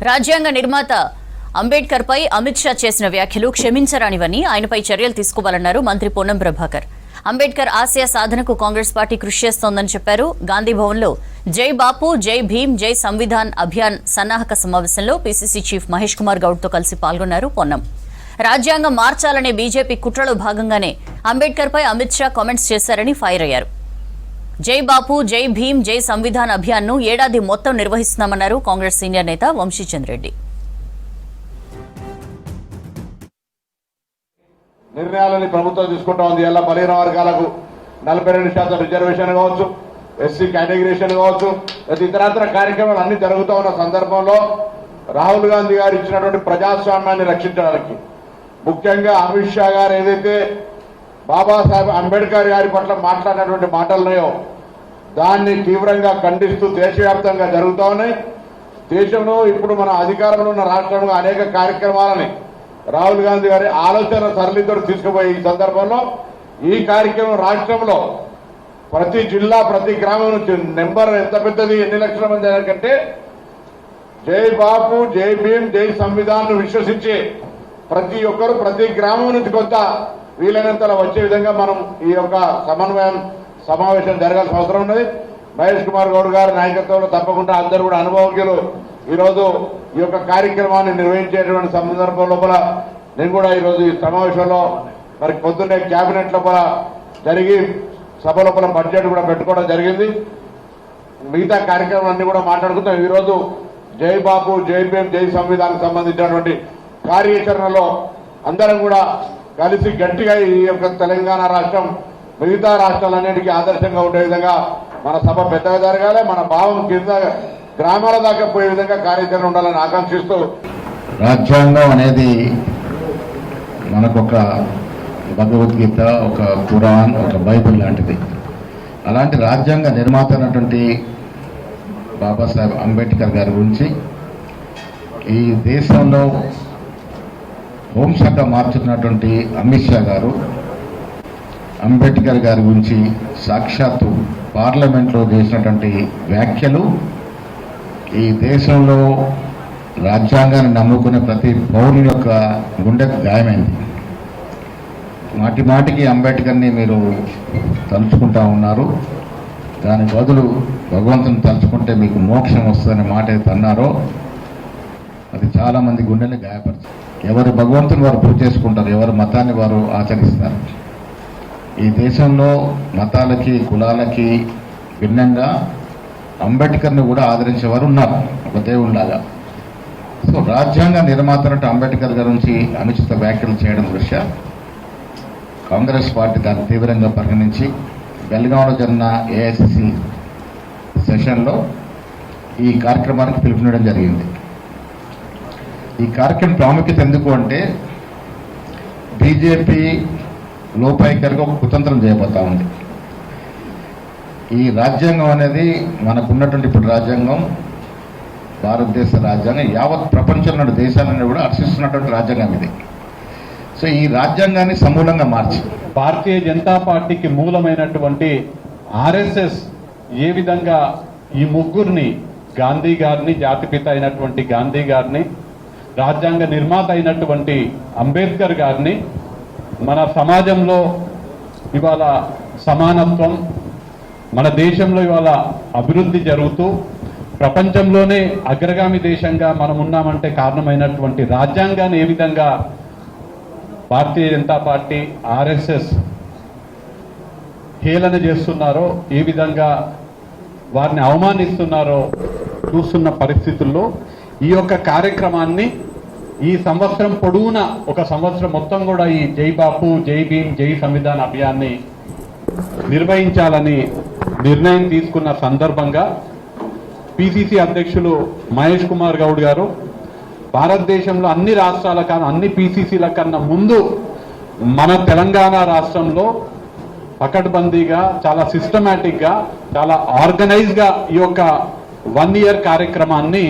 రాజ్యాంగ నిర్మాత అంబేద్కర్ పై అమిత్ షా చేసిన వ్యాఖ్యలు క్షమించరానివని ఆయనపై చర్యలు తీసుకోవాలన్నారు మంత్రి పొన్నం ప్రభాకర్. అంబేద్కర్ ఆశయ సాధనకు కాంగ్రెస్ పార్టీ కృషి చేస్తోందని చెప్పారు. గాంధీ భవన్లో జై బాపు జై భీమ్ జై సంవిధాన్ అభియాన్ సన్నాహక సమావేశంలో పీసీసీ చీఫ్ మహేష్ కుమార్ గౌడ్ తో కలిసి పాల్గొన్నారు పొన్నం. రాజ్యాంగం మార్చాలనే బీజేపీ కుట్రలో భాగంగానే అంబేద్కర్ పై అమిత్ షా కామెంట్స్ చేశారని ఫైర్ అయ్యారు. జై బాపు జై భీమ్ జై సంవిధాన్ అభియాన్ ను ఏడాది మొత్తం నిర్వహిస్తున్నామన్నారు కాంగ్రెస్ సీనియర్ నేత వంశీచంద్ర రెడ్డి. నిర్ణయాలని ప్రభుత్వం తీసుకుంటా ఉంది. ఎలా బలహీన వర్గాలకు 42% రిజర్వేషన్ కావచ్చు, ఎస్సీ కేటగిరీషన్ కావచ్చు, ఇతరత్ర కార్యక్రమాలు అన్ని జరుగుతూ ఉన్న సందర్భంలో రాహుల్ గాంధీ గారు ఇచ్చినటువంటి ప్రజాస్వామ్యాన్ని రక్షించడానికి ముఖ్యంగా అమిత్ షా గారు ఏదైతే బాబాసాహెబ్ అంబేద్కర్ గారి పట్ల మాట్లాడినటువంటి మాటలున్నాయో దాన్ని తీవ్రంగా ఖండిస్తూ దేశవ్యాప్తంగా జరుగుతూ ఉన్నాయి. దేశంలో ఇప్పుడు మన అధికారంలో ఉన్న రాష్ట్రంలో అనేక కార్యక్రమాలని రాహుల్ గాంధీ గారి ఆలోచన సరళితో తీసుకుపోయే ఈ సందర్భంలో ఈ కార్యక్రమం రాష్ట్రంలో ప్రతి జిల్లా ప్రతి గ్రామం నుంచి నెంబర్ ఎంత పెద్దది, ఎన్ని లక్షల మంది కంటే జై బాపు జై భీమ్ జై సంవిధాన్ విశ్వసించి ప్రతి ఒక్కరు ప్రతి గ్రామం నుంచి కొంత వీలైనంతలో వచ్చే విధంగా మనం ఈ యొక్క సమావేశం జరగాల్సిన అవసరం ఉన్నది. మహేష్ కుమార్ గౌడ్ గారి నాయకత్వంలో తప్పకుండా అందరూ కూడా అనుభవజ్ఞులు ఈరోజు ఈ యొక్క కార్యక్రమాన్ని నిర్వహించేటువంటి సందర్భం లోపల నేను కూడా ఈరోజు ఈ సమావేశంలో మరి పొద్దున్నే క్యాబినెట్ లోపల జరిగి సభ లోపల బడ్జెట్ కూడా పెట్టుకోవడం జరిగింది. మిగతా కార్యక్రమాలన్నీ కూడా మాట్లాడుకుంటాం. ఈరోజు జై బాపు జై భీమ్ జై సంవిధానికి సంబంధించినటువంటి కార్యాచరణలో అందరం కూడా కలిసి గట్టిగా ఈ యొక్క తెలంగాణ రాష్ట్రం మిగతా రాష్ట్రాలన్నిటికీ ఆదర్శంగా ఉండే విధంగా మన సభ పెద్దగా జరగాలి, మన భావం కింద గ్రామాల దాకా పోయే విధంగా కార్యాచరణ ఉండాలని ఆకాంక్షిస్తూ, రాజ్యాంగం అనేది మనకొక భగవద్గీత, ఒక ఖురాన్, ఒక బైబిల్ లాంటిది. అలాంటి రాజ్యాంగ నిర్మాత అయినటువంటి బాబాసాహెబ్ అంబేద్కర్ గారి గురించి ఈ దేశంలో హోంశాఖ మార్చుతున్నటువంటి అమిత్ షా గారు అంబేద్కర్ గారి గురించి సాక్షాత్తు పార్లమెంట్లో చేసినటువంటి వ్యాఖ్యలు ఈ దేశంలో రాజ్యాంగాన్ని నమ్ముకునే ప్రతి పౌరుని యొక్క గుండెకు గాయమైంది. మాటి మాటికి అంబేద్కర్ని మీరు తలుచుకుంటా ఉన్నారు, దాని బదులు భగవంతుని తలుచుకుంటే మీకు మోక్షం వస్తుందనే మాట ఏదైతే అన్నారో అది చాలామంది గుండెని గాయపరుస్తుంది. ఎవరు భగవంతుని వారు పూజ చేసుకుంటారు, ఎవరు మతాన్ని వారు ఆచరిస్తారు. ఈ దేశంలో మతాలకి కులాలకి భిన్నంగా అంబేద్కర్ని కూడా ఆదరించేవారు ఉన్నారు, ఒక దేవుళ్ళలాగా. సో రాజ్యాంగ నిర్మాత అంబేద్కర్ గారి నుంచి అనుచిత వ్యాఖ్యలు చేయడం దృష్ట్యా కాంగ్రెస్ పార్టీ దాన్ని తీవ్రంగా పరిగణించి బెల్గాంలో జరిగిన ఏఐసిసి సెషన్లో ఈ కార్యక్రమానికి పిలుపునివ్వడం జరిగింది. ఈ కార్యక్రమం ప్రాముఖ్యత ఎందుకు అంటే బీజేపీ లోపాయికరిగా ఒక కుతంత్రం చేయబోతా ఉంది. ఈ రాజ్యాంగం అనేది మనకున్నటువంటి ఇప్పుడు రాజ్యాంగం భారతదేశ రాజ్యాంగం యావత్ ప్రపంచంలో దేశాలన్నీ కూడా హర్షిస్తున్నటువంటి రాజ్యాంగం ఇది. సో ఈ రాజ్యాంగాన్ని సమూలంగా మార్చి భారతీయ జనతా పార్టీకి మూలమైనటువంటి ఆర్ఎస్ఎస్ ఏ విధంగా ఈ ముగ్గురిని, గాంధీ గారిని, జాతిపిత అయినటువంటి గాంధీ గారిని, రాజ్యాంగ నిర్మాత అయినటువంటి అంబేద్కర్ గారిని, మన సమాజంలో ఇవాళ సమానత్వం, మన దేశంలో ఇవాళ అభివృద్ధి జరుగుతూ ప్రపంచంలోనే అగ్రగామి దేశంగా మనం ఉన్నామంటే కారణమైనటువంటి రాజ్యాంగాన్ని ఏ విధంగా భారతీయ జనతా పార్టీ ఆర్ఎస్ఎస్ హేళన చేస్తున్నారో, ఏ విధంగా వారిని అవమానిస్తున్నారో చూస్తున్న పరిస్థితుల్లో ఈ యొక్క కార్యక్రమాన్ని ఈ సంవత్సరం పొడవునా ఒక సంవత్సరం మొత్తం కూడా ఈ జై బాపు జై భీమ్ జై సంవిధాన్ అభియాన్ని నిర్వహించాలని నిర్ణయం తీసుకున్న సందర్భంగా పిసిసి అధ్యక్షులు మహేష్ కుమార్ గౌడ్ గారు భారతదేశంలో అన్ని రాష్ట్రాల కన్నా, అన్ని పిసిసిల కన్నా ముందు మన తెలంగాణ రాష్ట్రంలో పకడ్బందీగా, చాలా సిస్టమేటిక్గా, చాలా ఆర్గనైజ్గా ఈ యొక్క 1 year కార్యక్రమాన్ని